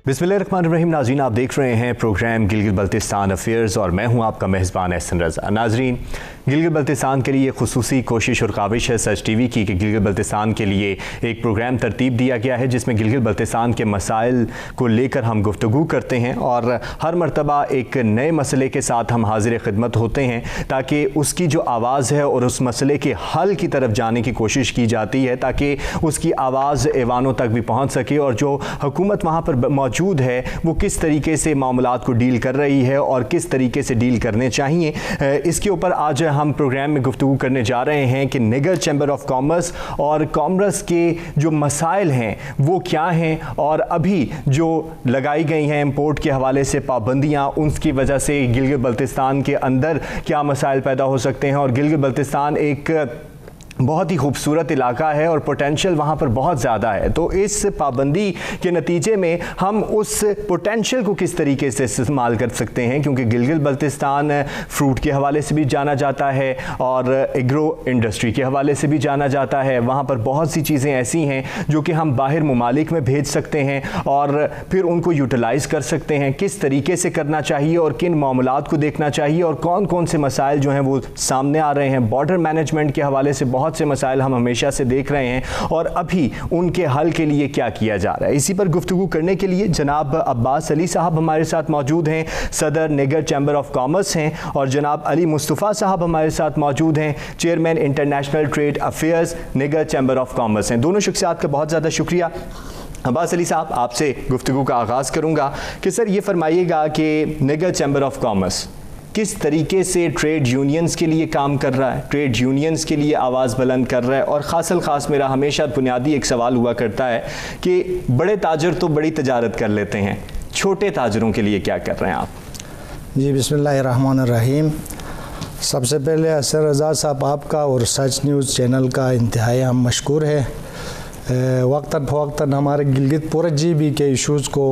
बिस्मिल्लाहिर्रहमानिर्रहीम। नाज़रीन, आप देख रहे हैं प्रोग्राम गिलगित बल्तिस्तान अफेयर्स और मैं हूं आपका मेज़बान एहसन रज़ा। नाज़रीन, गिलगित बल्तिस्तान के लिए खुसूसी कोशिश और काविश है सच टीवी की कि गिलगित बल्तिस्तान के लिए एक प्रोग्राम तरतीब दिया गया है जिसमें गिलगित बल्तिस्तान के मसाइल को लेकर हम गुफ्तगू करते हैं और हर मरतबा एक नए मसले के साथ हम हाजिर खिदमत होते हैं ताकि उसकी जो आवाज़ है और उस मसले के हल की तरफ जाने की कोशिश की जाती है ताकि उसकी आवाज़ ऐवानों तक भी पहुँच सके और जो हुकूमत वहाँ पर मौजूद है वो किस तरीके से मामलात को डील कर रही है और किस तरीके से डील करने चाहिए। इसके ऊपर आज हम प्रोग्राम में गुफ्तगू करने जा रहे हैं कि निगर चैम्बर ऑफ कॉमर्स और कॉमर्स के जो मसाइल हैं वो क्या हैं और अभी जो लगाई गई हैं इंपोर्ट के हवाले से पाबंदियाँ, उसकी वजह से गिलगित बल्तिस्तान के अंदर क्या मसाइल पैदा हो सकते हैं। और गिलगित बल्तिस्तान एक बहुत ही खूबसूरत इलाका है और पोटेंशियल वहाँ पर बहुत ज़्यादा है, तो इस पाबंदी के नतीजे में हम उस पोटेंशियल को किस तरीके से इस्तेमाल कर सकते हैं, क्योंकि गिलगित बल्तिस्तान फ्रूट के हवाले से भी जाना जाता है और एग्रो इंडस्ट्री के हवाले से भी जाना जाता है। वहाँ पर बहुत सी चीज़ें ऐसी हैं जो कि हम बाहर ममालिक में भेज सकते हैं और फिर उनको यूटिलाइज़ कर सकते हैं। किस तरीके से करना चाहिए और किन मामलात को देखना चाहिए और कौन कौन से मसाइल जो हैं वो सामने आ रहे हैं। बॉर्डर मैनेजमेंट के हवाले से बहुत से मसाइल हम हमेशा से देख रहे हैं और अभी उनके हल के लिए क्या किया जा रहा है। इसी पर गुफ्तगू करने के लिए जनाब अब्बास अली साहब हमारे साथ मौजूद हैं, सदर निगर चैम्बर ऑफ कॉमर्स हैं, और जनाब अली मुस्तफ़ा साहब हमारे साथ मौजूद हैं, chairman international trade affairs nigger chamber of commerce हैं। दोनों शख्सियात का बहुत ज़्यादा शुक्रिया। अब्बास अली साहब, आपसे गुफ्तगू का आगाज़ करूँगा कि सर ये फरमाइएगा कि निगर चैम्बर ऑफ कॉमर्स किस तरीके से ट्रेड यूनियंस के लिए काम कर रहा है, ट्रेड यूनियंस के लिए आवाज़ बुलंद कर रहा है। और ख़ास मेरा हमेशा बुनियादी एक सवाल हुआ करता है कि बड़े ताजर तो बड़ी तजारत कर लेते हैं, छोटे ताजरों के लिए क्या कर रहे हैं आप? जी, बिस्मिल्लाहिर्रहमानिर्रहीम। सबसे पहले एहसन रज़ा साहब आपका और सच न्यूज़ चैनल का इंतहाई हम मशकूर है। वक्तन फ़वक्तन हमारे गिलगित पूरे GB के इशूज़ को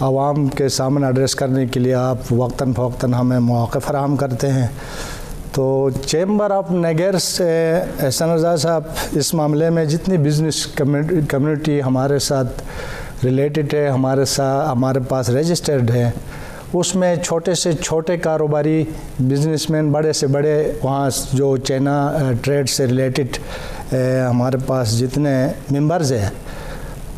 आवाम के सामने एड्रेस करने के लिए आप वक्तन फ़वक्तन हमें मौक़े फ़राहम करते हैं। तो चैम्बर ऑफ निगर से एहसन रज़ा साहब इस मामले में जितनी बिज़नेस कम्युनिटी हमारे साथ रिलेटेड है, हमारे पास रजिस्टर्ड है, उसमें छोटे से छोटे कारोबारी बिजनेसमैन, बड़े से बड़े वहाँ जो चाइना ट्रेड से रिलेटेड हमारे पास जितने मेंबर्स हैं,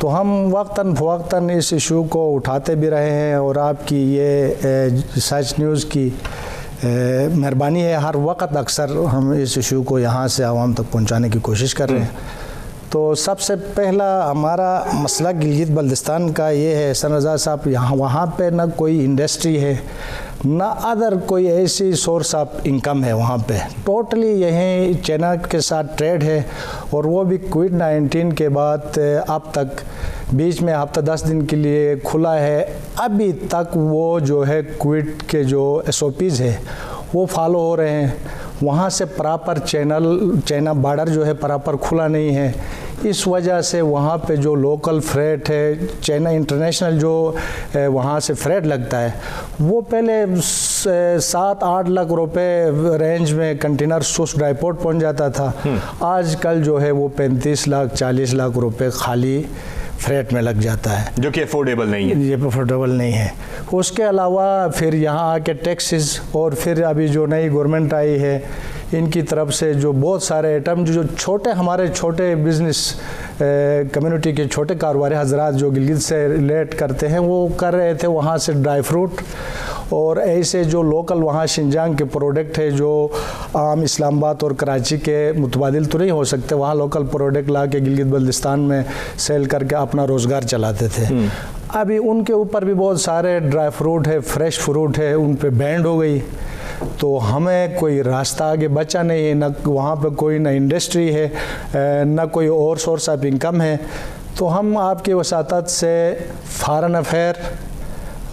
तो हम वक्तन फ़वक्तन इस इशू को उठाते भी रहे हैं और आपकी ये सच न्यूज़ की मेहरबानी है, हर वक्त अक्सर हम इस इशू को यहाँ से आवाम तक पहुँचाने की कोशिश कर रहे हैं। तो सबसे पहला हमारा मसला गिलगित बल्तिस्तान का ये है एहसन रज़ा साहब, वहाँ पे ना कोई इंडस्ट्री है ना अदर कोई ऐसी सोर्स ऑफ इनकम है। वहाँ पे टोटली यहीं चाइना के साथ ट्रेड है और वो भी कोविड-19 के बाद अब तक बीच में हफ्ता 10 दिन के लिए खुला है। अभी तक वो जो है कोविड के जो SOPs है वो फॉलो हो रहे हैं। वहाँ से प्रॉपर चाइना बॉर्डर जो है प्रॉपर खुला नहीं है, इस वजह से वहाँ पे जो लोकल फ्रेट है, चाइना इंटरनेशनल जो वहाँ से फ्रेट लगता है, वो पहले 7-8 लाख रुपए रेंज में कंटेनर सुस ड्राईपोर्ट पहुँच जाता था। आजकल जो है वो 35 लाख 40 लाख रुपए खाली फ्रेट में लग जाता है, जो कि अफोर्डेबल नहीं है। ये अफोर्डेबल नहीं है। उसके अलावा फिर यहाँ आके टैक्सेस और फिर अभी जो नई गवर्नमेंट आई है इनकी तरफ से जो बहुत सारे आइटम जो छोटे हमारे छोटे बिजनेस कम्युनिटी के छोटे कारोबारी हजरात जो गिलगित से रिलेट करते हैं वो कर रहे थे, वहाँ से ड्राई फ्रूट और ऐसे जो लोकल वहाँ शिनजांग के प्रोडक्ट है जो आम इस्लामाबाद और कराची के मुतबादिल तो नहीं हो सकते, वहाँ लोकल प्रोडक्ट ला के गिलगित बल्तिस्तान में सेल करके अपना रोज़गार चलाते थे। अभी उनके ऊपर भी बहुत सारे ड्राई फ्रूट है, फ्रेश फ्रूट है, उन पे बैंड हो गई, तो हमें कोई रास्ता आगे बचा नहीं है, ना वहाँ पे कोई ना इंडस्ट्री है ना कोई और सोर्स ऑफ इनकम है। तो हम आपकी वसातत से फॉरेन अफेयर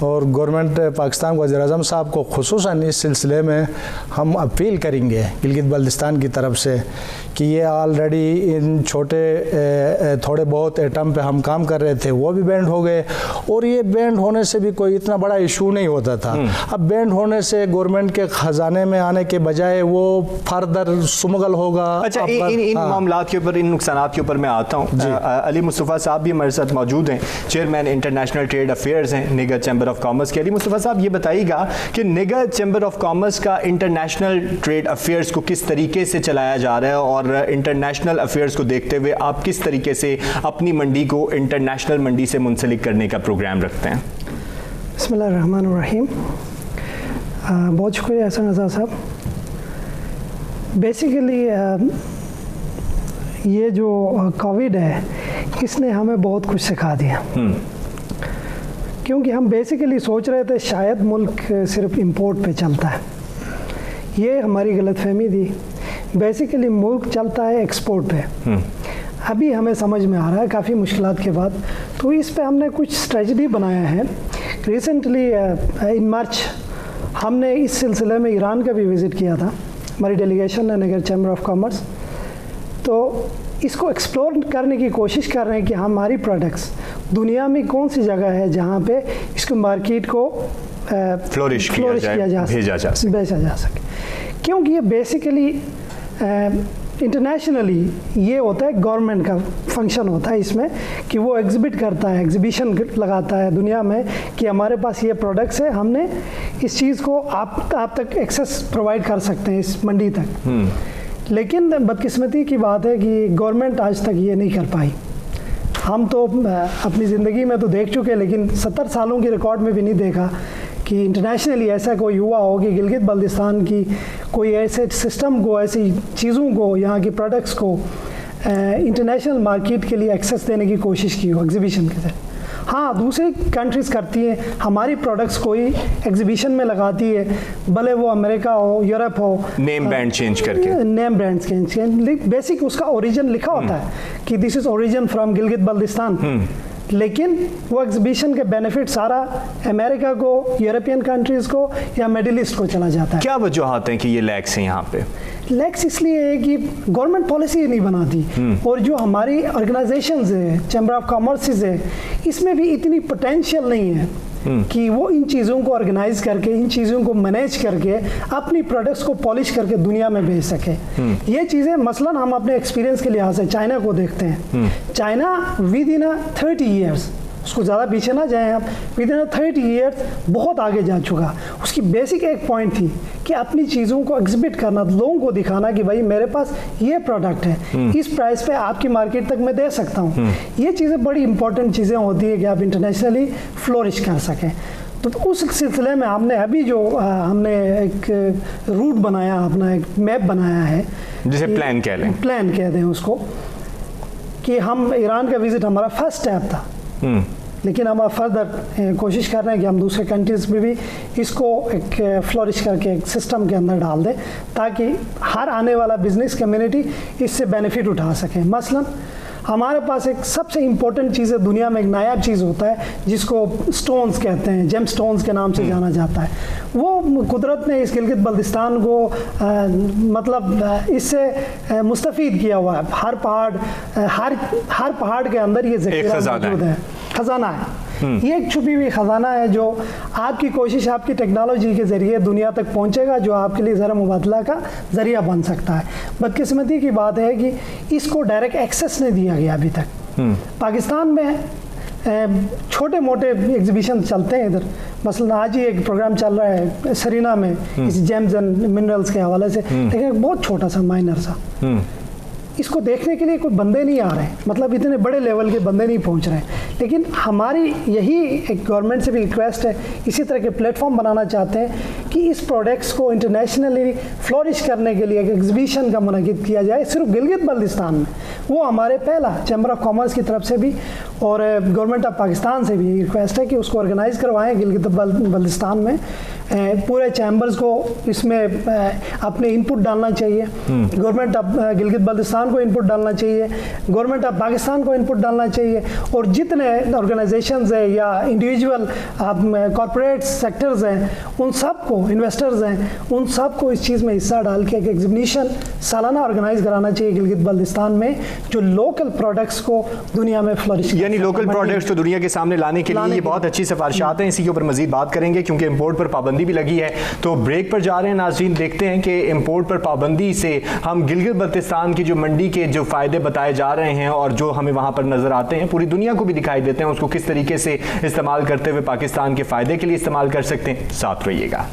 और गवर्नमेंट पाकिस्तान वज़ीर-ए-आज़म साहब को खुसूसन इस सिलसिले में हम अपील करेंगे गिलगित बल्तिस्तान की तरफ से कि ये ऑलरेडी इन छोटे थोड़े बहुत एटम पे हम काम कर रहे थे, वो भी बैंड हो गए और ये बैंड होने से भी कोई इतना बड़ा इशू नहीं होता था। अब बैंड होने से गवर्नमेंट के ख़जाने में आने के बजाय वो फर्दर स्मगल होगा। अच्छा, इन मामलात के ऊपर, इन नुकसानात के ऊपर मैं आता हूँ। अली मुस्तफ़ा साहब भी हमारे साथ मौजूद हैं, चेयरमैन इंटरनेशनल ट्रेड अफेयर्स हैं निगर चैम्बर ऑफ कॉमर्स के। अली मुस्तफ़ा साहब, ये बताइएगा कि निगर चैम्बर ऑफ कॉमर्स का इंटरनेशनल ट्रेड अफेयर्स को किस तरीके से चलाया जा रहा है और इंटरनेशनल अफेयर्स को देखते हुए आप किस तरीके से अपनी मंडी को इंटरनेशनल मंडी से मुंसलिक करने का प्रोग्राम रखते हैं? बिस्मिल्लाहिर्रहमानिर्रहीम। बहुत शुक्रिया एहसान रज़ा साहब। बेसिकली ये जो कोविड है इसने हमें बहुत कुछ सिखा दिया, क्योंकि हम बेसिकली सोच रहे थे शायद मुल्क सिर्फ इंपोर्ट पे चलता है। ये हमारी गलतफहमी थी। बेसिकली मुल्क चलता है एक्सपोर्ट पे। अभी हमें समझ में आ रहा है काफ़ी मुश्किलात के बाद, तो इस पे हमने कुछ स्ट्रेटजी बनाया है। रिसेंटली इन मार्च हमने इस सिलसिले में ईरान का भी विज़िट किया था, हमारी डेलीगेशन है निगर चैम्बर ऑफ कॉमर्स। तो इसको एक्सप्लोर करने की कोशिश कर रहे हैं कि हमारी प्रोडक्ट्स दुनिया में कौन सी जगह है जहाँ पे इसको मार्केट को फ्लोरिश किया जा सके, बेचा जा सके। क्योंकि ये बेसिकली इंटरनेशनली ये होता है, गवर्नमेंट का फंक्शन होता है इसमें कि वो एग्जिबिट करता है, एग्जीबिशन लगाता है दुनिया में कि हमारे पास ये प्रोडक्ट्स है, हमने इस चीज़ को आप तक एक्सेस प्रोवाइड कर सकते हैं इस मंडी तक। लेकिन बदकिस्मती की बात है कि गवर्नमेंट आज तक ये नहीं कर पाई। हम तो अपनी ज़िंदगी में तो देख चुके, लेकिन 70 सालों के रिकॉर्ड में भी नहीं देखा कि इंटरनेशनली ऐसा कोई हुआ हो कि गिलगित बल्तिस्तान की कोई ऐसे सिस्टम को, ऐसी चीज़ों को, यहाँ की प्रोडक्ट्स को इंटरनेशनल मार्केट के लिए एक्सेस देने की कोशिश की हो एग्जीबिशन के तहत। हाँ, दूसरी कंट्रीज़ करती हैं, हमारी प्रोडक्ट्स कोई एग्जीबिशन में लगाती है, भले वो अमेरिका हो, यूरोप हो, नेम ब्रांड चेंज करके, नेम ब्रांड चेंज, बेसिक उसका ओरिजिन लिखा होता है कि this is origin from Gilgit Baltistan, लेकिन वो एग्जीबिशन के बेनिफिट सारा अमेरिका को, यूरोपियन कंट्रीज़ को या मिडिल ईस्ट को चला जाता है। क्या वजूहत हैं कि ये लैक्स हैं यहाँ पे? लैक्स इसलिए है कि गवर्नमेंट पॉलिसी नहीं बनाती, और जो हमारी ऑर्गेनाइजेशंस है, चैम्बर ऑफ कॉमर्स है, इसमें भी इतनी पोटेंशियल नहीं है कि वो इन चीज़ों को ऑर्गेनाइज करके, इन चीज़ों को मैनेज करके अपनी प्रोडक्ट्स को पॉलिश करके दुनिया में भेज सके। ये चीज़ें मसलन हम अपने एक्सपीरियंस के लिहाज से चाइना को देखते हैं। चाइना विद इन 30 ईयर्स, उसको ज़्यादा पीछे ना जाएं आप, विद इन 30 ईयर्स बहुत आगे जा चुका। उसकी बेसिक एक पॉइंट थी कि अपनी चीज़ों को एग्जिबिट करना, लोगों को दिखाना कि भाई मेरे पास ये प्रोडक्ट है, इस प्राइस पे आपकी मार्केट तक मैं दे सकता हूँ। ये चीज़ें बड़ी इंपॉर्टेंट चीज़ें होती है कि आप इंटरनेशनली फ्लोरिश कर सकें। तो उस सिलसिले में हमने अभी जो हमने एक रूट बनाया, अपना एक मैप बनाया है, जिसे प्लान कह लें, प्लान कह दें उसको, कि हम ईरान का विज़िट हमारा फर्स्ट स्टेप था, लेकिन हम फर्दर कोशिश कर रहे हैं कि हम दूसरे कंट्रीज़ में भी इसको एक फ्लोरिश करके एक सिस्टम के अंदर डाल दें, ताकि हर आने वाला बिजनेस कम्युनिटी इससे बेनिफिट उठा सके। मसलन हमारे पास एक सबसे इम्पोर्टेंट चीज़ है दुनिया में, एक नायाब चीज़ होता है जिसको स्टोन्स कहते हैं, जेम स्टोन्स के नाम से जाना जाता है। वो कुदरत ने इस गिलगित बल्तिस्तान को मतलब इससे मुस्तफ़ीद किया हुआ है। हर पहाड़ के अंदर ये ज़ख़ीरा मौजूद है, ख़जाना है। ये एक छुपी हुई ख़जाना है जो आपकी कोशिश, आपकी टेक्नोलॉजी के ज़रिए दुनिया तक पहुंचेगा, जो आपके लिए ज़रा मुबादला का ज़रिया बन सकता है। बदकिस्मती की बात है कि इसको डायरेक्ट एक्सेस नहीं दिया गया अभी तक। पाकिस्तान में छोटे मोटे एग्जीबिशन चलते हैं इधर, मसलन आज ही एक प्रोग्राम चल रहा है सरीना में इस जेम्स एंड मिनरल्स के हवाले से, लेकिन बहुत छोटा सा, माइनर सा। इसको देखने के लिए कोई बंदे नहीं आ रहे, मतलब इतने बड़े लेवल के बंदे नहीं पहुंच रहे। लेकिन हमारी यही एक गवर्नमेंट से भी रिक्वेस्ट है, इसी तरह के प्लेटफॉर्म बनाना चाहते हैं कि इस प्रोडक्ट्स को इंटरनेशनली फ्लोरिश करने के लिए एक एग्जीबिशन का मुनक़िद किया जाए सिर्फ गिलगित बल्तिस्तान में। वो हमारे पहला चैम्बर ऑफ कॉमर्स की तरफ से भी और गवर्नमेंट ऑफ पाकिस्तान से भी रिक्वेस्ट है कि उसको ऑर्गेनाइज़ करवाएं गिलगित बल्तिस्तान में। पूरे चैम्बर्स को इसमें अपने इनपुट डालना चाहिए, गवर्नमेंट ऑफ गिलगित बल्तिस्तान को इनपुट डालना चाहिए, गवर्नमेंट ऑफ पाकिस्तान को इनपुट डालना चाहिए, और जितने ऑर्गेनाइजेशंस हैं या इंडिविजुअल कॉरपोरेट सेक्टर्स हैं उन सब को, इन्वेस्टर्स हैं उन सब को इस चीज़ में हिस्सा डाल के एक एग्जीबिशन सालाना ऑर्गेनाइज कराना चाहिए गिलगित बल्तिस्तान में, जो लोकल प्रोडक्ट्स को दुनिया में फ्लरिश, यानी लोकल प्रोडक्ट्स को दुनिया के सामने लाने के लिए ये बहुत अच्छी सिफारिशात हैं। इसी के ऊपर मजीद बात करेंगे क्योंकि इंपोर्ट पर पाबंदी भी लगी है। तो ब्रेक पर जा रहे हैं नाज़रीन, देखते हैं कि इंपोर्ट पर पाबंदी से हम गिलगित बल्तिस्तान की जो मंडी के जो फायदे बताए जा रहे हैं और जो हमें वहां पर नजर आते हैं पूरी दुनिया को भी दिखाई देते हैं, उसको किस तरीके से इस्तेमाल करते हुए पाकिस्तान के फायदे के लिए इस्तेमाल कर सकते हैं। साथ रहिएगा।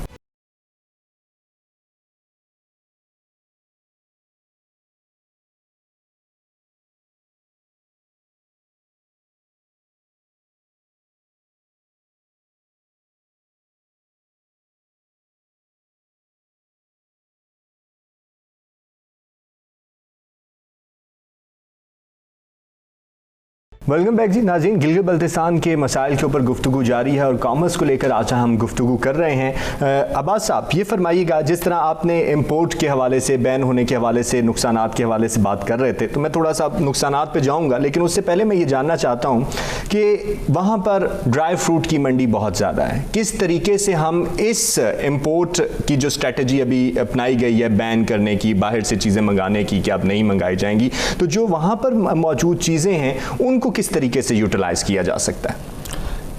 वेलकम बैक जी नाज़रीन, गिलगित बल्तिस्तान के मसाइल के ऊपर गुफ्तगू जारी है और कॉमर्स को लेकर आज हम गुफ्तगू कर रहे हैं। अब्बास साहब, ये फरमाइएगा, जिस तरह आपने इंपोर्ट के हवाले से, बैन होने के हवाले से, नुकसानात के हवाले से बात कर रहे थे, तो मैं थोड़ा सा नुकसानात पे जाऊंगा, लेकिन उससे पहले मैं ये जानना चाहता हूँ कि वहाँ पर ड्राई फ्रूट की मंडी बहुत ज़्यादा है, किस तरीके से हम इस इम्पोर्ट की जो स्ट्रेटजी अभी अपनाई गई है बैन करने की, बाहर से चीज़ें मंगाने की कि अब नहीं मंगाई जाएंगी, तो जो वहाँ पर मौजूद चीज़ें हैं उनको किस तरीके से यूटिलाइज किया जा सकता है?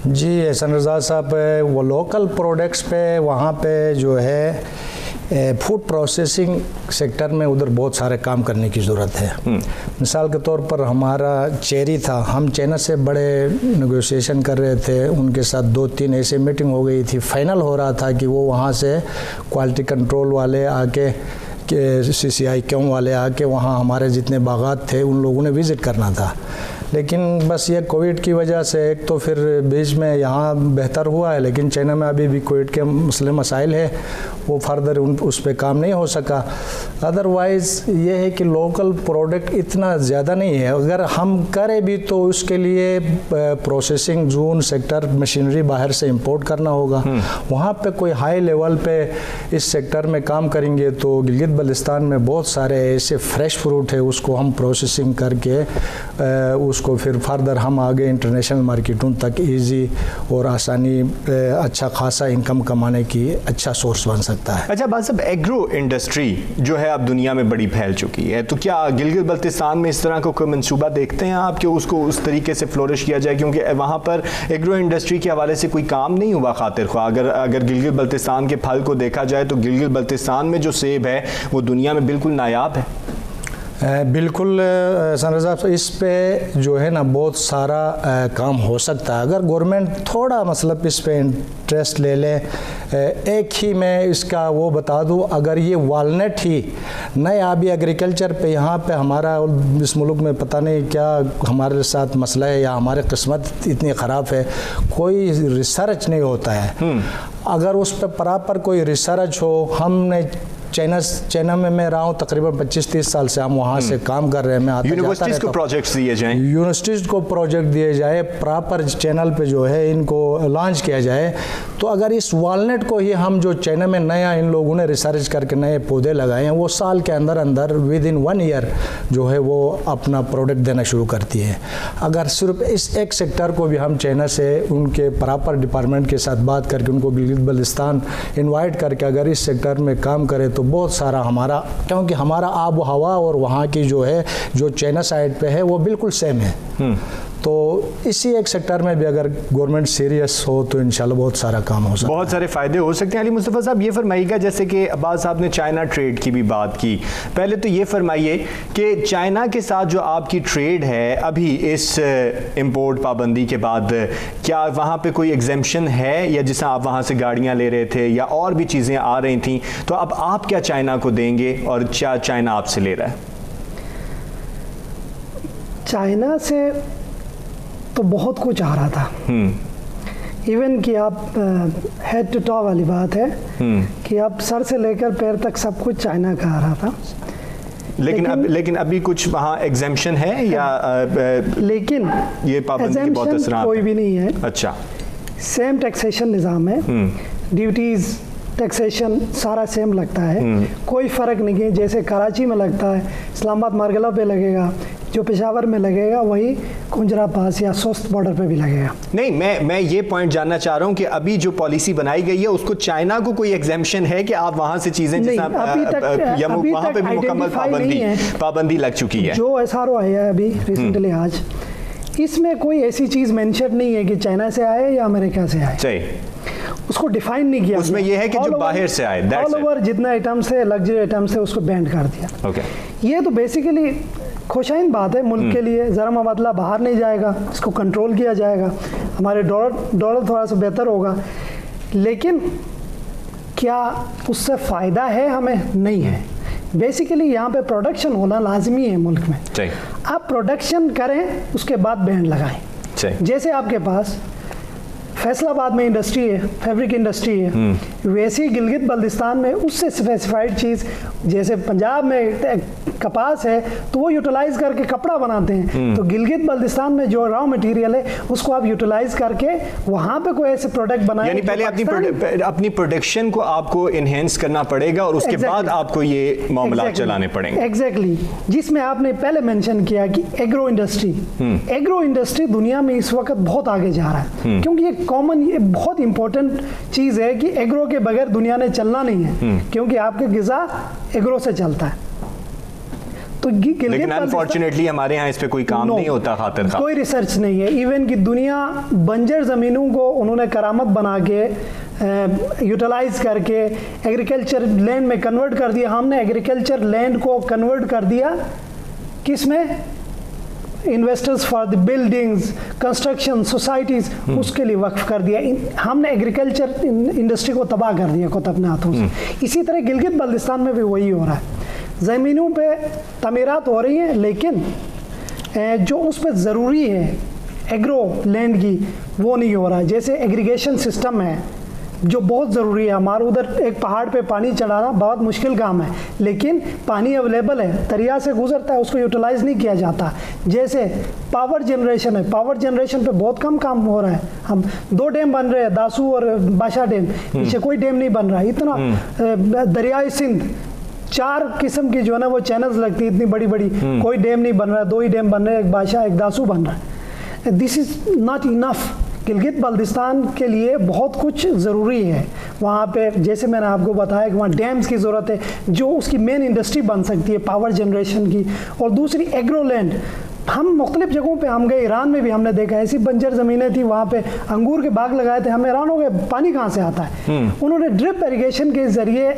जी एहसन रज़ा साहब, वो लोकल प्रोडक्ट्स पे वहाँ पे जो है फूड प्रोसेसिंग सेक्टर में उधर बहुत सारे काम करने की ज़रूरत है। मिसाल के तौर पर हमारा चेरी था, हम चाइना से बड़े नेगोशिएशन कर रहे थे, उनके साथ 2-3 ऐसे मीटिंग हो गई थी, फाइनल हो रहा था कि वो वहाँ से क्वालिटी कंट्रोल वाले आके के CCI क्यों वाले आके वहाँ हमारे जितने बागात थे उन लोगों ने विज़िट करना था, लेकिन बस ये कोविड की वजह से एक तो फिर बीच में यहाँ बेहतर हुआ है, लेकिन चाइना में अभी भी कोविड के मसाइल है, वो फर्दर उस पर काम नहीं हो सका। अदरवाइज़ ये है कि लोकल प्रोडक्ट इतना ज़्यादा नहीं है, अगर हम करें भी तो उसके लिए प्रोसेसिंग जोन सेक्टर मशीनरी बाहर से इंपोर्ट करना होगा। वहाँ पे कोई हाई लेवल पे इस सेक्टर में काम करेंगे तो गिलगित बल्तिस्तान में बहुत सारे ऐसे फ्रेश फ्रूट है, उसको हम प्रोसेसिंग करके उसको फिर फर्दर हम आगे इंटरनेशनल मार्केटों तक इजी और आसानी अच्छा खासा इनकम कमाने की अच्छा सोर्स बन सकता है। अच्छा बात साहब, एग्रो इंडस्ट्री जो है अब दुनिया में बड़ी फैल चुकी है, तो क्या गिलगित बल्तिस्तान में इस तरह का कोई मंसूबा देखते हैं आप कि उसको उस तरीके से फ्लोरिश किया जाए, क्योंकि वहाँ पर एग्रो इंडस्ट्री के हवाले से कोई काम नहीं हुआ खातिर ख्वाह। अगर गिलगित बल्तिस्तान के फल को देखा जाए तो गिलगित बल्तिस्तान में जो सेब है वो दुनिया में बिल्कुल नायाब है। बिल्कुल सनरज़ा, इस पे जो है ना बहुत सारा काम हो सकता है अगर गवर्नमेंट थोड़ा मतलब इस पे इंटरेस्ट ले ले। एक ही मैं इसका वो बता दूँ, अगर ये वालनट ही नए अभी एग्रीकल्चर पे यहाँ पे हमारा इस मुल्क में पता नहीं क्या हमारे साथ मसला है या हमारी किस्मत इतनी ख़राब है, कोई रिसर्च नहीं होता है। अगर उस पर प्रॉपर कोई रिसर्च हो, हमने चाइना में मैं रहा हूँ तकरीबन 25-30 साल से, हम वहाँ से काम कर रहे हैं। मैं यूनिवर्सिटीज़ को प्रोजेक्ट्स दिए जाएं, यूनिवर्सिटीज़ को प्रोजेक्ट दिए जाए, प्रॉपर चैनल पे जो है इनको लॉन्च किया जाए, तो अगर इस वालनट को ही हम जो चाइना में नया इन लोगों ने रिसर्च करके नए पौधे लगाए हैं, वो साल के अंदर अंदर विद इन 1 ईयर जो है वो अपना प्रोडक्ट देना शुरू करती है। अगर सिर्फ इस एक सेक्टर को भी हम चाइना से उनके प्रॉपर डिपार्टमेंट के साथ बात करके उनको गिलगित बल्तिस्तान इन्वाइट करके अगर इस सेक्टर में काम करें तो बहुत सारा हमारा, क्योंकि हमारा आब हवा और वहाँ की जो है जो चाइना साइड पे है वो बिल्कुल सेम है, तो इसी एक सेक्टर में भी अगर गवर्नमेंट सीरियस हो तो इंशाल्लाह बहुत सारा काम हो सकता है, बहुत सारे फ़ायदे हो सकते हैं। अली मुस्तफ़ा साहब, ये फरमाइएगा, जैसे कि अब्बास साहब ने चाइना ट्रेड की भी बात की, पहले तो ये फरमाइए कि चाइना के साथ जो आपकी ट्रेड है अभी इस इंपोर्ट पाबंदी के बाद, क्या वहाँ पे कोई एग्जेम्पशन है, या जिस आप वहाँ से गाड़ियाँ ले रहे थे या और भी चीज़ें आ रही थी, तो अब आप क्या चाइना को देंगे और क्या चाइना आपसे ले रहा है? चाइना से तो बहुत कुछ आ रहा था, इवन कि आप हेड टू टॉ वाली बात है कि आप सर से लेकर पैर तक सब कुछ चाइना का आ रहा था। लेकिन अभी कुछ वहाँ एग्जेम्पशन है या लेकिन ये पाबंदी बहुत असरात कोई भी नहीं है। अच्छा, सेम टैक्सेशन निज़ाम है, ड्यूटीज़ टैक्सेशन सारा सेम लगता है, कोई फ़र्क नहीं है। जैसे कराची में लगता है, इस्लामाबाद मार्गला पे लगेगा, जो पेशावर में लगेगा वही कुंजरा पास या सोस्त बॉर्डर पे भी लगेगा। नहीं, मैं ये पॉइंट जानना चाह रहा हूँ कि अभी जो पॉलिसी बनाई गई है उसको चाइना को कोई एग्जेम्पशन है कि आप वहाँ से चीज़ें वहाँ पे भी मुकम्मल पाबंदी लग चुकी है? जो SRO आया है अभी रिसेंटली आज, इसमें कोई ऐसी चीज़ मेंशन नहीं है कि चाइना से आए या अमेरिका से आए, उसको डिफाइन नहीं किया। उसमें यह है कि जो बाहर से आए, ऑल ओवर जितने आइटम्स है, लग्जरी आइटम्स है, उसको बैंड कर दिया। ये तो बेसिकली खुशाइन बात है मुल्क के लिए। ज़रा मबदला बाहर नहीं जाएगा, इसको कंट्रोल किया जाएगा, हमारे डॉलर थोड़ा सा बेहतर होगा। लेकिन क्या उससे फ़ायदा है हमें? नहीं है। बेसिकली यहाँ पे प्रोडक्शन होना लाजमी है मुल्क में। आप प्रोडक्शन करें, उसके बाद बैंड लगाएं। जैसे आपके पास फैसलाबाद में इंडस्ट्री है, फैब्रिक इंडस्ट्री है, वैसे ही गिलगित बल्तिस्तान में उससे स्पेसिफाइड चीज़, जैसे पंजाब में कपास है तो वो यूटिलाइज करके कपड़ा बनाते हैं, तो गिलगित बल्तिस्तान में जो रॉ मटेरियल है उसको आप यूटिलाइज करके वहाँ पे कोई ऐसे प्रोडक्ट बनाए। यानी पहले अपनी प्रोडक्शन को आपको इनहेंस करना पड़ेगा और उसके बाद आपको ये मामला चलाने पड़ेंगे। एग्जैक्टली, जिसमें आपने पहले मेंशन किया कि एग्रो इंडस्ट्री दुनिया में इस वक्त बहुत आगे जा रहा है, क्योंकि ये कॉमन, ये बहुत इंपॉर्टेंट चीज़ है कि एग्रो के बगैर दुनिया ने चलना नहीं है, क्योंकि आपके ग़िज़ा एग्रो से चलता है। तो लेकिन अनफॉर्चुनेटली हमारे यहाँ इस पे कोई काम नहीं होता, खातिर कोई रिसर्च नहीं है। इवन कि दुनिया बंजर ज़मीनों को उन्होंने करामत बना के यूटिलाइज करके एग्रीकल्चर लैंड में कन्वर्ट कर दिया। हमने एग्रीकल्चर लैंड को कन्वर्ट कर दिया किस में? Investors for the buildings, construction, societies, उसके लिए वक्फ कर दिया। हमने एग्रीकल्चर इंडस्ट्री को तबाह कर दिया खुद अपने हाथों से। इसी तरह गिलगित बल्तिस्तान में भी वही हो रहा है। ज़मीनों पे तमीरात हो रही हैं, लेकिन जो उस पर ज़रूरी है एग्रो लैंड की, वो नहीं हो रहा है। जैसे एग्रीगेशन सिस्टम है जो बहुत ज़रूरी है। हमारे उधर एक पहाड़ पे पानी चढ़ाना बहुत मुश्किल काम है, लेकिन पानी अवेलेबल है, दरिया से गुजरता है, उसको यूटिलाइज़ नहीं किया जाता। जैसे पावर जनरेशन है, पावर जनरेशन पे बहुत कम काम हो रहा है। हम 2 डैम बन रहे हैं, दासू और बाशा डैम, पीछे कोई डैम नहीं बन रहा है। इतना दरियाई सिंध 4 किस्म की जो है ना वो चैनल्स लगती है, इतनी बड़ी बड़ी, कोई डैम नहीं बन रहा, 2 ही डैम बन रहे हैं, एक बाशा एक दासू बन रहा है। This is not enough. Gilgit Baltistan के लिए बहुत कुछ ज़रूरी है। वहाँ पे जैसे मैंने आपको बताया कि वहाँ डैम्स की ज़रूरत है, जो उसकी मेन इंडस्ट्री बन सकती है पावर जनरेशन की। और दूसरी एग्रो लैंड, हम मुख्तलिफ जगहों पे हम गए, ईरान में भी हमने देखा ऐसी बंजर ज़मीनें थी, वहाँ पे अंगूर के बाग लगाए थे। हम हैरान हो गए पानी कहाँ से आता है। उन्होंने ड्रिप इरीगेशन के ज़रिए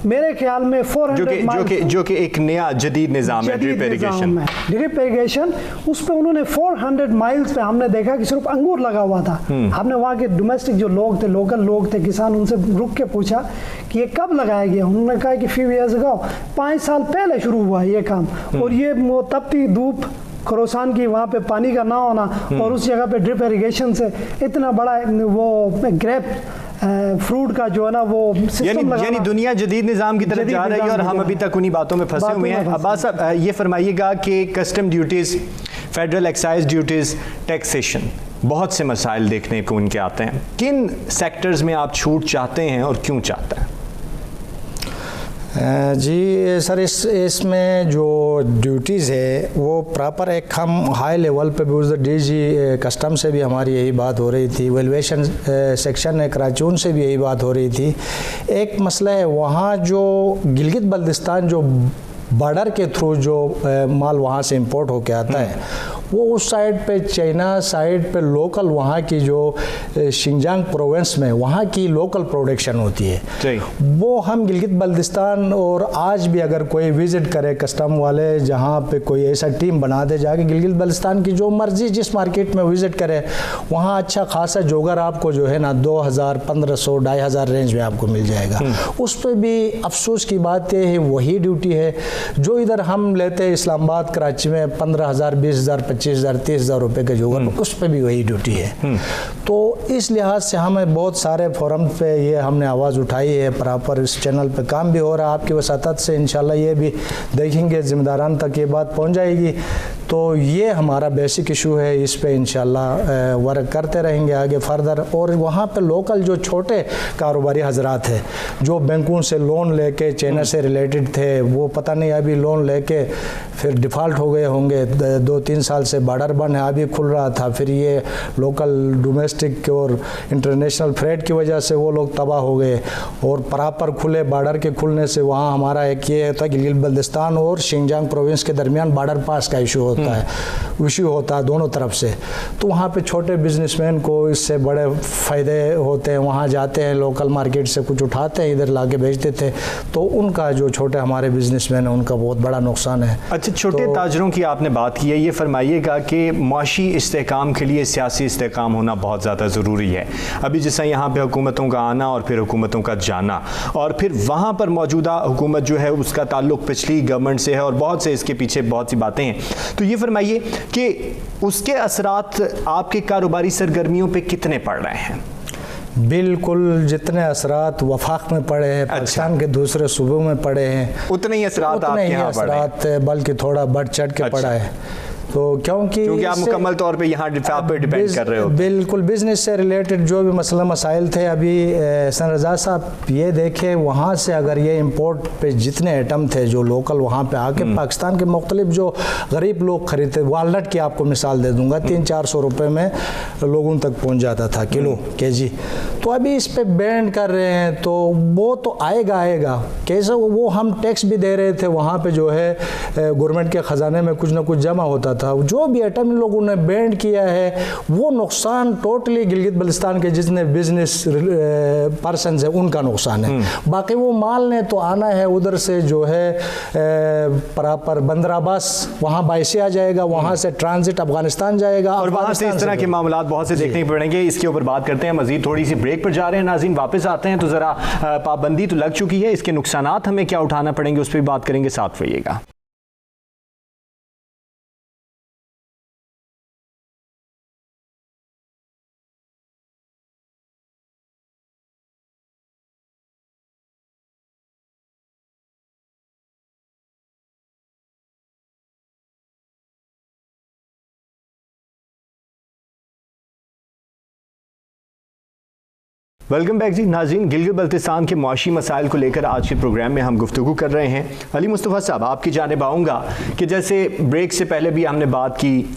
मेरे ख्याल में 400 जो कि एक नया जदीद निज़ाम है, ड्रिप इरीगेशन, उस पे उन्होंने 400 माइल्स पे हमने देखा कि सिर्फ अंगूर लगा हुआ था। हमने वहाँ के डोमेस्टिक जो लोग थे, लोकल लोग थे, किसान, उनसे रुक के पूछा कि ये कब लगाया गया। उन्होंने कहा कि फ्यू ईयर्स अगो, 5 साल पहले शुरू हुआ ये काम। और ये तपती धूप, खोरासान की वहाँ पे पानी का ना होना, और उस जगह पे ड्रिप इरीगेशन से इतना बड़ा वो ग्रेप फ्रूट का जो है ना वो सिस्टम यानी दुनिया जदीद निज़ाम की तरफ जा रही है और हम अभी तक उन्हीं बातों में फंसे हुए हैं। अब्बास साहब, ये फरमाइएगा कि custom duties, federal excise duties, taxation, बहुत से मसाइल देखने को उनके आते हैं। किन सेक्टर्स में आप छूट चाहते हैं और क्यों चाहते हैं? जी सर, इसमें जो ड्यूटीज़ है वो प्रॉपर एक हम हाई लेवल पे भी उस DG कस्टम से भी हमारी यही बात हो रही थी, वैल्यूएशन सेक्शन कराचून से भी यही बात हो रही थी। एक मसला है वहाँ जो गिलगित बल्तिस्तान जो बॉर्डर के थ्रू जो माल वहाँ से इंपोर्ट होके आता है, वो उस साइड पे चाइना साइड पे लोकल वहाँ की जो शिंजांग प्रोविंस में वहाँ की लोकल प्रोडक्शन होती है, वो हम गिलगित बल्तिस्तान और आज भी अगर कोई विज़िट करे कस्टम वाले, जहाँ पे कोई ऐसा टीम बना दे जाके गिलगित बल्तिस्तान की जो मर्जी जिस मार्केट में विज़िट करे, वहाँ अच्छा खासा जोगर आपको जो है ना 2000, 1500, 2500 रेंज में आपको मिल जाएगा। उस पर भी अफसोस की बात यह है वही ड्यूटी है जो इधर हम लेते हैं इस्लामाबाद, कराची में 15,000, 20,000, 25,000 30,000 रुपये के जुगाड़, उस पर भी वही ड्यूटी है। तो इस लिहाज से हमें बहुत सारे फोरम पे ये हमने आवाज़ उठाई है, प्रॉपर इस चैनल पे काम भी हो रहा है। आपकी वसातत से इंशाल्लाह ये भी देखेंगे, जिम्मेदारान तक ये बात पहुंच जाएगी। तो ये हमारा बेसिक इशू है, इस पे इंशाल्लाह वर्क करते रहेंगे आगे फर्दर। और वहाँ पे लोकल जो छोटे कारोबारी हजरात है जो बैंकों से लोन लेके चाइना से रिलेटेड थे, वो पता नहीं अभी लोन लेके फिर डिफ़ॉल्ट हो गए होंगे। 2-3 साल से बॉर्डर बंद है, अभी खुल रहा था, फिर ये लोकल डोमेस्टिक और इंटरनेशनल फ्रेट की वजह से वो लोग तबाह हो गए। और प्रॉपर खुले बॉर्डर के खुलने से वहाँ हमारा एक ये होता है गिलगित बल्तिस्तान और शिनजांग प्रोविंस के दरमियान बॉर्डर पास का इशू होता है दोनों तरफ से। तो वहाँ पे छोटे बिजनेसमैन को इससे बड़े फ़ायदे होते हैं, वहाँ जाते हैं लोकल मार्केट से कुछ उठाते हैं, इधर लाके बेचते थे। तो उनका जो छोटे हमारे बिजनेसमैन है उनका बहुत बड़ा नुकसान है। अच्छा, छोटे ताजरों की आपने बात की है, ये फरमाइएगा कि माशी इस्तेहकाम के लिए सियासी इस्तेहकाम होना बहुत ज़्यादा ज़रूरी है। अभी जैसा यहाँ पे हुकूमतों का आना और फिर हुकूमतों का जाना, और फिर वहाँ पर मौजूदा हुकूमत जो है उसका ताल्लुक पिछली गवर्नमेंट से है और बहुत से इसके पीछे बहुत सी बातें हैं। तो ये फरमाइए कि उसके असरात आपके कारोबारी सरगर्मियों पे कितने पड़ रहे हैं? बिल्कुल जितने असरात वफाक में पड़े हैं, पाकिस्तान के दूसरे सूबों में पड़े हैं, उतने ही असरात आपके यहाँ पड़े हैं, बल्कि थोड़ा बढ़ चढ़ के पड़ा है। तो क्योंकि आप मुकम्मल तौर पे यहाँ पे डिपेंड कर रहे हो। बिल्कुल बिजनेस से रिलेटेड जो भी मसला मसाइल थे, अभी हसन रज़ा साहब ये देखें वहाँ से अगर ये इंपोर्ट पे जितने आइटम थे जो लोकल वहाँ पे आके पाकिस्तान के मुख्तलिफ जो गरीब लोग खरीदते, वालनट की आपको मिसाल दे दूँगा, 300-400 रुपये में लोगों तक पहुँच जाता था किलो केजी। तो अभी इस पर बैन कर रहे हैं, तो वो तो आएगा कैसे? वो हम टैक्स भी दे रहे थे, वहाँ पर जो है गवर्नमेंट के ख़जाने में कुछ ना कुछ जमा होता था। जो भी आइटम इन लोगों ने बैन किया है वो नुकसान टोटली गिलगित बल्तिस्तान के जितने बिजनेस पर्सन है उनका नुकसान है। बाकी वो माल ने तो आना है उधर से जो है प्रॉपर बंदर अब्बास, वहाँ बाइसे आ जाएगा, वहाँ से ट्रांजिट अफगानिस्तान जाएगा और वहाँ से इस तरह के मामलात बहुत से देखने पड़ेंगे। इसके ऊपर बात करते हैं मजीद, थोड़ी सी ब्रेक पर जा रहे हैं नाज़रीन, वापस आते हैं। तो ज़रा पाबंदी तो लग चुकी है, इसके नुकसानात हमें क्या उठाना पड़ेंगे उस पर बात करेंगे, साथ रहिएगा। वेलकम बैक जी नाज़रीन, गिलगित बल्तिस्तान के मुआशी मसाइल को लेकर आज के प्रोग्राम में हम गुफ्तगू कर रहे हैं। अली मुस्तफ़ा साहब, आपकी जानिब आऊँगा कि जैसे ब्रेक से पहले भी हमने बात की,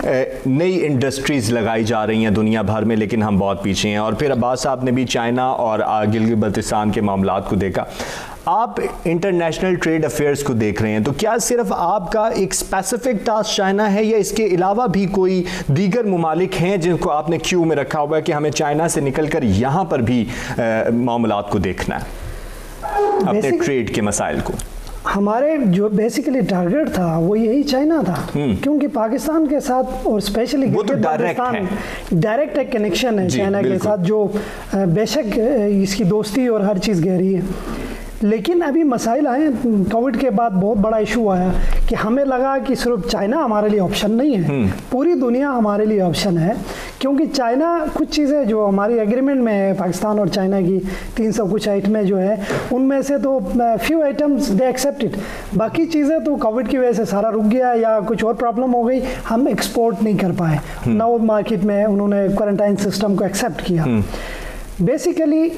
नई इंडस्ट्रीज़ लगाई जा रही हैं दुनिया भर में, लेकिन हम बहुत पीछे हैं। और फिर अब्बास साहब ने भी चाइना और गिलगित बल्तिस्तान के मामलात को देखा। आप इंटरनेशनल ट्रेड अफेयर्स को देख रहे हैं, तो क्या सिर्फ आपका एक स्पेसिफिक टास्क चाइना है या इसके अलावा भी कोई दीगर ममालिक हैं जिनको आपने क्यू में रखा हुआ है कि हमें चाइना से निकलकर यहाँ पर भी मामलात को देखना है, अपने ट्रेड के मसाइल को? हमारे जो बेसिकली टारगेट था वो यही चाइना था, क्योंकि पाकिस्तान के साथ और स्पेशली डायरेक्ट एक कनेक्शन है चाइना के साथ, जो बेशक इसकी दोस्ती और हर चीज़ गहरी है। लेकिन अभी मसाइल आए, कोविड के बाद बहुत बड़ा इशू आया कि हमें लगा कि सिर्फ चाइना हमारे लिए ऑप्शन नहीं है, पूरी दुनिया हमारे लिए ऑप्शन है। क्योंकि चाइना कुछ चीज़ें जो हमारी एग्रीमेंट में है पाकिस्तान और चाइना की 300 कुछ आइटमें जो है, उनमें से तो फ्यू आइटम्स दे एक्सेप्टेड, बाकी चीज़ें तो कोविड की वजह से सारा रुक गया या कुछ और प्रॉब्लम हो गई, हम एक्सपोर्ट नहीं कर पाए। नौ मार्केट में उन्होंने क्वारंटाइन सिस्टम को एक्सेप्ट किया। बेसिकली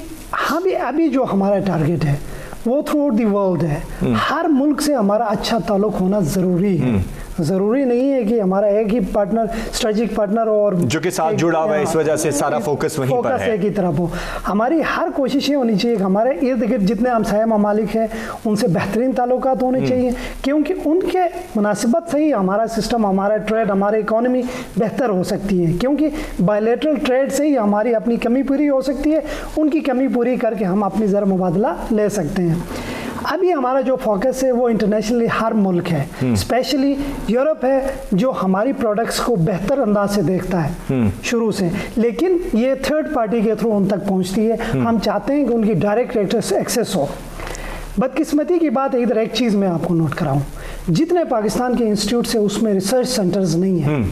अभी जो हमारा टारगेट है वो थ्रू आउट दी वर्ल्ड है, हर मुल्क से हमारा अच्छा ताल्लुक होना ज़रूरी है। ज़रूरी नहीं है कि हमारा एक ही पार्टनर, स्ट्रेटेजिक पार्टनर और जो के साथ जुड़ा हुआ है, इस वजह से सारा फोकस वहीं पर है, एक ही तरफ हो। हमारी हर कोशिश ये होनी चाहिए कि हमारे इर्द गिर्द जितने हमसाया ममालिक हैं उनसे बेहतरीन ताल्लुकात होने चाहिए, क्योंकि उनके मुनासिबत से ही हमारा सिस्टम, हमारा ट्रेड, हमारी इकॉनमी बेहतर हो सकती है। क्योंकि बायलैटरल ट्रेड से ही हमारी अपनी कमी पूरी हो सकती है, उनकी कमी पूरी करके हम अपनी ज़र मुबादला ले सकते हैं। अभी हमारा जो फोकस है वो इंटरनेशनली हर मुल्क है, स्पेशली यूरोप है जो हमारी प्रोडक्ट्स को बेहतर अंदाज से देखता है शुरू से, लेकिन ये थर्ड पार्टी के थ्रू उन तक पहुंचती है। हम चाहते हैं कि उनकी डायरेक्ट एक्सेस हो। बदकिस्मती की बात है, इधर एक चीज़ मैं आपको नोट कराऊं, जितने पाकिस्तान के इंस्टीट्यूट है उसमें रिसर्च सेंटर्स नहीं है।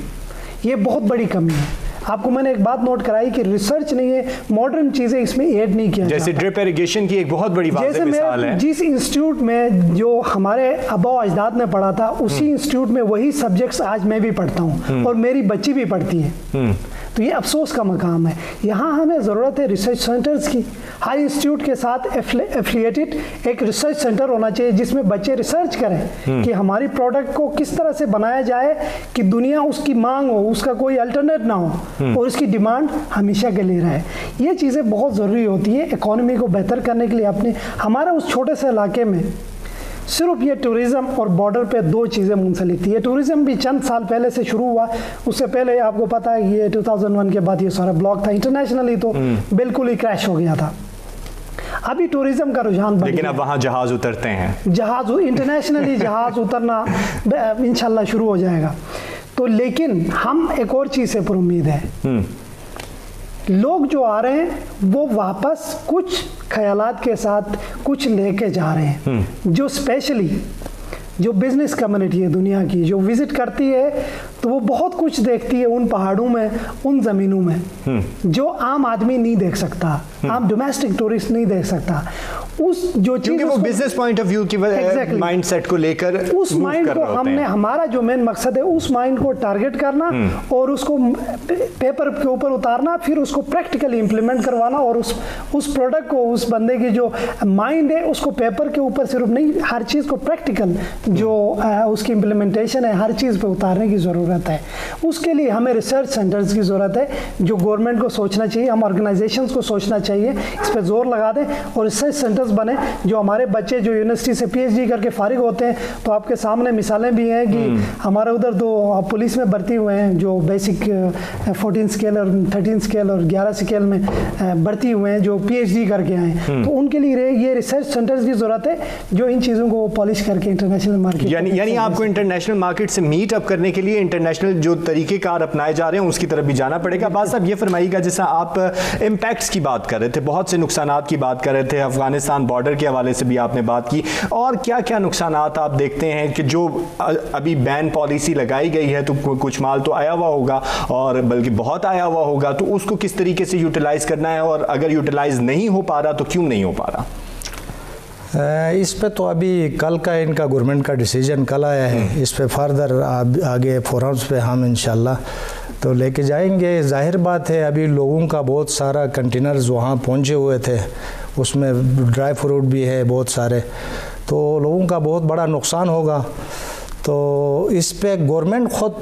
ये बहुत बड़ी कमी है। आपको मैंने एक बात नोट कराई कि रिसर्च नहीं है, मॉडर्न चीज़ें इसमें ऐड नहीं किया जैसे ड्रिप इरिगेशन की एक बहुत बड़ी वाज़ेह मिसाल है। जिस इंस्टीट्यूट में जो हमारे आबा अजदाद ने पढ़ा था, उसी इंस्टीट्यूट में वही सब्जेक्ट्स आज मैं भी पढ़ता हूँ और मेरी बच्ची भी पढ़ती है। तो ये अफसोस का मकाम है। यहाँ हमें ज़रूरत है रिसर्च सेंटर्स की। हर इंस्टीट्यूट के साथ एफिलिएटेड एक रिसर्च सेंटर होना चाहिए जिसमें बच्चे रिसर्च करें कि हमारी प्रोडक्ट को किस तरह से बनाया जाए कि दुनिया उसकी मांग हो, उसका कोई अल्टरनेट ना हो और उसकी डिमांड हमेशा के लिए रहे। ये चीज़ें बहुत ज़रूरी होती है इकोनॉमी को बेहतर करने के लिए। अपने हमारे उस छोटे से इलाके में सिर्फ ये टूरिज़्म और बॉर्डर पे दो चीज़ें मुंसलिक थी। ये टूरिज़्म भी चंद साल पहले से शुरू हुआ, उससे पहले आपको पता है ये 2001 के बाद ये सारा ब्लॉक था, इंटरनेशनली तो बिल्कुल ही क्रैश हो गया था। अभी टूरिज़्म का रुझान बढ़ लेकिन अब वहाँ जहाज़ उतरते हैं, जहाज़ इंटरनेशनली जहाज़ उतरना इंशाल्लाह शुरू हो जाएगा। तो लेकिन हम एक और चीज़ से पर उम्मीद है, लोग जो आ रहे हैं वो वापस कुछ ख्यालात के साथ कुछ लेके जा रहे हैं, जो स्पेशली जो बिज़नेस कम्युनिटी है दुनिया की, जो विज़िट करती है तो वो बहुत कुछ देखती है उन पहाड़ों में, उन ज़मीनों में जो आम आदमी नहीं देख सकता, आम डोमेस्टिक टूरिस्ट नहीं देख सकता। उस जो चीज़ वो बिजनेस पॉइंट ऑफ व्यू की माइंडसेट को लेकर उस माइंड को हमने, हमारा जो मेन मकसद है उस माइंड को टारगेट करना और उसको पेपर के ऊपर उतारना, फिर उसको प्रैक्टिकली इम्प्लीमेंट करवाना और उस प्रोडक्ट को, उस बंदे की जो माइंड है उसको पेपर के ऊपर सिर्फ नहीं, हर चीज़ को प्रैक्टिकल जो उसकी इम्प्लीमेंटेशन है हर चीज़ पे उतारने की ज़रूरत है। उसके लिए हमें रिसर्च सेंटर्स की ज़रूरत है जो गवर्नमेंट को सोचना चाहिए, हम ऑर्गेनाइजेशंस को सोचना चाहिए, इस पर जोर लगा दें और रिसर्च सेंटर्स बने। जो हमारे बच्चे जो यूनिवर्सिटी से PhD करके फारिग होते हैं, तो आपके सामने मिसालें भी हैं कि हमारे उधर तो पुलिस में भर्ती हुए हैं जो बेसिक 14 स्केल और 13 स्केल और 11 स्केल में भर्ती हुए हैं जो PhD करके आए। तो उनके लिए ये रिसर्च सेंटर्स की ज़रूरत है जो इन चीज़ों को पॉलिश करके इंटरनेशनल मार्केट, यानी आपको इंटरनेशनल मार्केट से मीट अप करने के लिए इंटरनेशनल जो तरीक़ेकार अपनाए जा रहे हैं उसकी तरफ भी जाना पड़ेगा। बात साहब ये फरमाइएगा, जैसा आप इम्पैक्ट्स की बात कर रहे थे, बहुत से नुकसानात की बात कर रहे थे, अफगानिस्तान बॉर्डर के हवाले से भी आपने बात की, और क्या क्या नुकसानात आप देखते हैं कि जो अभी बैन पॉलिसी लगाई गई है तो कुछ माल तो आया हुआ होगा और बल्कि बहुत आया हुआ होगा, तो उसको किस तरीके से यूटिलाइज़ करना है और अगर यूटिलाइज़ नहीं हो पा रहा तो क्यों नहीं हो पा रहा? इस पे तो अभी कल का इनका गवर्नमेंट का डिसीजन कल आया है, इस पे फर्दर आगे फोरम्स पे हम इंशाल्लाह तो लेके जाएंगे। जाहिर बात है अभी लोगों का बहुत सारा कंटेनर्स वहाँ पहुँचे हुए थे, उसमें ड्राई फ्रूट भी है बहुत सारे, तो लोगों का बहुत बड़ा नुकसान होगा। तो इस पे गवर्नमेंट ख़ुद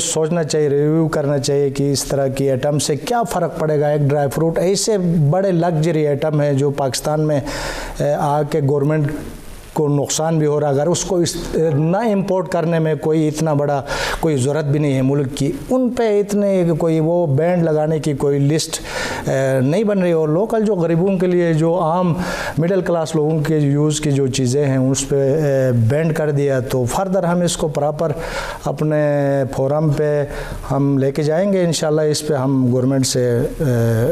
सोचना चाहिए, रिव्यू करना चाहिए कि इस तरह की आइटम से क्या फ़र्क पड़ेगा। एक ड्राई फ्रूट ऐसे बड़े लग्जरी आइटम है जो पाकिस्तान में आके गवर्नमेंट को नुकसान भी हो रहा, अगर उसको ना इंपोर्ट करने में कोई इतना बड़ा कोई ज़रूरत भी नहीं है मुल्क की, उन पे इतने कोई वो बैंड लगाने की कोई लिस्ट नहीं बन रही। और लोकल जो गरीबों के लिए, जो आम मिडिल क्लास लोगों के यूज़ की जो चीज़ें हैं उस पर बैंड कर दिया, तो फर्दर हम इसको प्रॉपर अपने फोरम पे हम लेके जाएंगे इंशाल्लाह। इस पे हम गवर्नमेंट से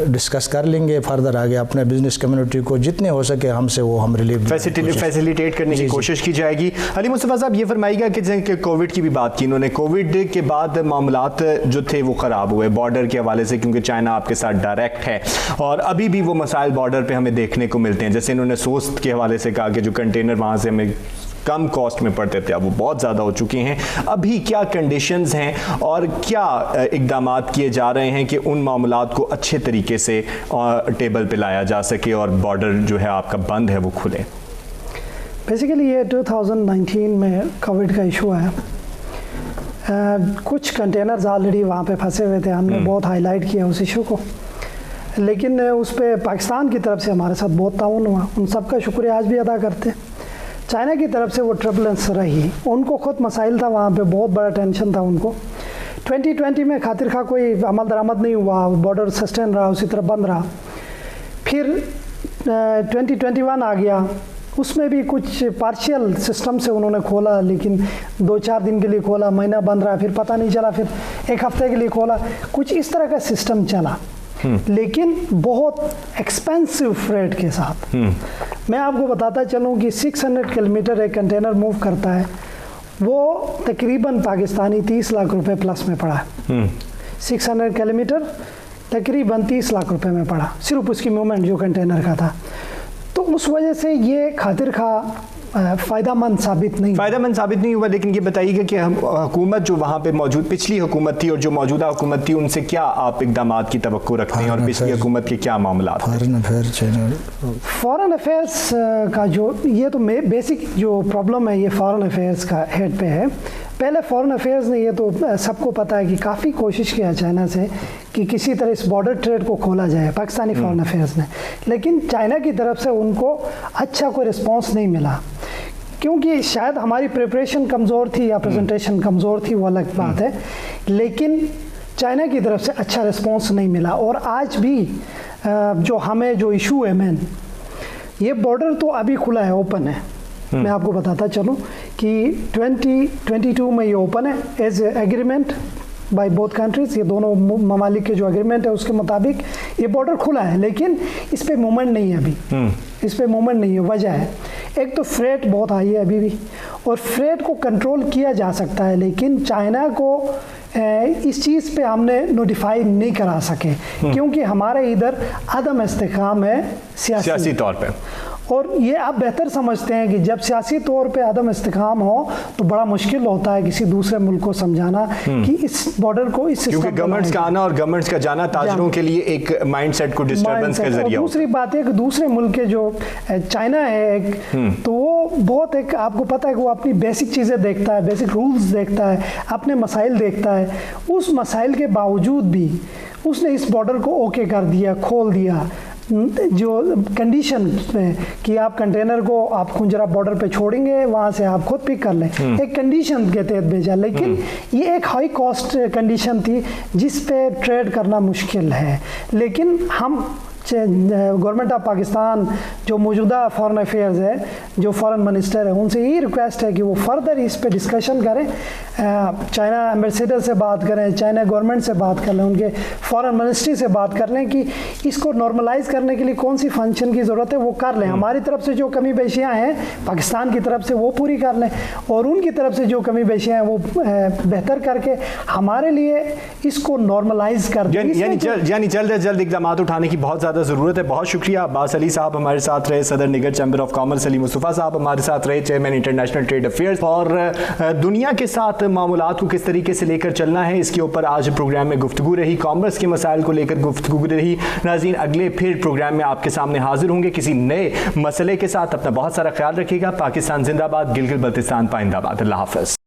डिस्कस कर लेंगे, फर्दर आगे अपने बिजनेस कम्युनिटी को जितने हो सके हमसे वो हम रिलीफ फैसिलिटेट करने की कोशिश की जाएगी। अली मुस्तफ़ा साहब ये फरमाइएगा कि कोविड की भी बात की इन्होंने, कोविड के बाद मामलात जो थे वो ख़राब हुए बॉर्डर के हवाले से, क्योंकि चाइना आपके साथ डायरेक्ट है और अभी भी वो मसाइल बॉर्डर पे हमें देखने को मिलते हैं। जैसे इन्होंने सोस्ट के हवाले से कहा कि जो कंटेनर वहाँ से हमें कम कॉस्ट में पड़ते थे अब वो बहुत ज़्यादा हो चुके हैं। अभी क्या कंडीशंस हैं और क्या इक़दाम किए जा रहे हैं कि उन मामलात को अच्छे तरीके से टेबल पे लाया जा सके और बॉर्डर जो है आपका बंद है वो खुले? बेसिकली ये 2019 में कोविड का इशू आया, कुछ कंटेनर्स ऑलरेडी वहाँ पे फंसे हुए थे, हमने बहुत हाईलाइट किया उस इशू को, लेकिन उस पर पाकिस्तान की तरफ से हमारे साथ बहुत ताउन हुआ, उन सब का शुक्रिया आज भी अदा करते हैं। चाइना की तरफ से वो ट्रबलेंस रही, उनको खुद मसाइल था वहाँ पे, बहुत बड़ा टेंशन था उनको। 2020 में खातिर खा कोई अमल दरामद नहीं हुआ, बॉर्डर सस्टेन रहा, उसी तरह बंद रहा। फिर 2021 आ गया, उसमें भी कुछ पार्शियल सिस्टम से उन्होंने खोला, लेकिन 2-4 दिन के लिए खोला, महीना बंद रहा, फिर पता नहीं चला, फिर 1 हफ्ते के लिए खोला, कुछ इस तरह का सिस्टम चला, लेकिन बहुत एक्सपेंसिव फ्रेट के साथ। मैं आपको बताता चलूँ कि 600 किलोमीटर एक कंटेनर मूव करता है, वो तकरीबन पाकिस्तानी 30 लाख रुपए प्लस में पड़ा है। 600 किलोमीटर तकरीबन 30 लाख रुपए में पड़ा, सिर्फ उसकी मूवमेंट जो कंटेनर का था। तो उस वजह से ये खातिर खा फ़ायदामंद साबित नहीं हुआ। लेकिन ये बताइएगा कि हुकूमत जो वहाँ पे मौजूद, पिछली हुकूमत थी और जो मौजूदा हुकूमत थी, उनसे क्या आप इकदामात की तवक्को रखते हैं और पिछली हुकूमत के क्या मामला? फॉरेन अफेयर्स का जो ये तो बेसिक जो प्रॉब्लम है ये फॉरेन अफेयर्स का हेड पे है। पहले फॉरेन अफेयर्स ने, ये तो सबको पता है कि काफ़ी कोशिश किया चाइना से कि किसी तरह इस बॉर्डर ट्रेड को खोला जाए, पाकिस्तानी फॉरेन अफेयर्स ने, लेकिन चाइना की तरफ से उनको अच्छा कोई रिस्पांस नहीं मिला, क्योंकि शायद हमारी प्रिपरेशन कमज़ोर थी या प्रेजेंटेशन कमज़ोर थी, वो अलग बात है, लेकिन चाइना की तरफ से अच्छा रिस्पांस नहीं मिला। और आज भी जो हमें जो इशू है मेन, ये बॉर्डर तो अभी खुला है, ओपन है। मैं आपको बताता चलूँ कि 2022 में ये ओपन है as agreement by both countries, ये दोनों ममालिक के जो एग्रीमेंट है उसके मुताबिक ये बॉर्डर खुला है, लेकिन इस पे मूवमेंट नहीं है अभी। इस पे मूवमेंट नहीं है, वजह है एक तो फ्रेट बहुत हाई है अभी भी, और फ्रेट को कंट्रोल किया जा सकता है, लेकिन चाइना को इस चीज़ पे हमने नोटिफाई नहीं करा सके, क्योंकि हमारे इधर अदम इस्तेकाम है सियासी तौर पे। और ये आप बेहतर समझते हैं कि जब सियासी तौर पे अदम इस्तेकाम हो तो बड़ा मुश्किल होता है किसी दूसरे मुल्क को समझाना कि इस बॉर्डर को इस, क्योंकि गवर्नमेंट्स का आना और गवर्नमेंट्स का जाना ताजरों के लिए एक माइंडसेट को डिस्टर्बेंस का जरिया। दूसरी बात है कि दूसरे मुल्क के जो चाइना है एक, तो वो बहुत एक, आपको पता है कि वो अपनी बेसिक चीज़ें देखता है, बेसिक रूल्स देखता है, अपने मसाइल देखता है। उस मसाइल के बावजूद भी उसने इस बॉर्डर को ओके कर दिया, खोल दिया, जो कंडीशन में कि आप कंटेनर को आप खुंजरा बॉर्डर पे छोड़ेंगे, वहाँ से आप खुद पिक कर लें, एक कंडीशन के तहत भेजा। लेकिन ये एक हाई कॉस्ट कंडीशन थी जिस पे ट्रेड करना मुश्किल है। लेकिन हम गवर्नमेंट ऑफ पाकिस्तान जो मौजूदा फॉरेन अफेयर्स है, जो फॉरेन मिनिस्टर है, उनसे यही रिक्वेस्ट है कि वो फर्दर इस पे डिस्कशन करें, चाइना एम्बेसडर से बात करें, चाइना गवर्नमेंट से बात कर लें, उनके फॉरेन मिनिस्ट्री से बात कर लें कि इसको नॉर्मलाइज करने के लिए कौन सी फंक्शन की ज़रूरत है वो कर लें। हमारी तरफ से जो कमी पेशियाँ हैं पाकिस्तान की तरफ से वो पूरी कर लें, और उनकी तरफ से जो कमी पेशियाँ हैं वो बेहतर करके हमारे लिए इसको नॉर्मलाइज कर दें। यानी जल्द से जल्द इक़दाम उठाने की बहुत ज़रूरत है। बहुत शुक्रिया अब्बास अली साहब हमारे साथ रहे, सदर निगर chamber of commerce Ali Mustafa sahab हमारे साथ रहे, चेयरमैन इंटरनेशनल ट्रेड अफेयर्स। और दुनिया के साथ मामलात को किस तरीके से लेकर चलना है, इसके ऊपर आज प्रोग्राम में गुफ्तगू रही, कॉमर्स के मसाइल को लेकर गुफ्तगू रही। नाज़रीन, अगले फिर प्रोग्राम में आपके सामने हाजिर होंगे किसी नए मसले के साथ। अपना बहुत सारा ख्याल रखिएगा। पाकिस्तान जिंदाबाद, गिलगित बल्तिस्तान पाइंदाबाद। अल्लाह हाफ़िज़।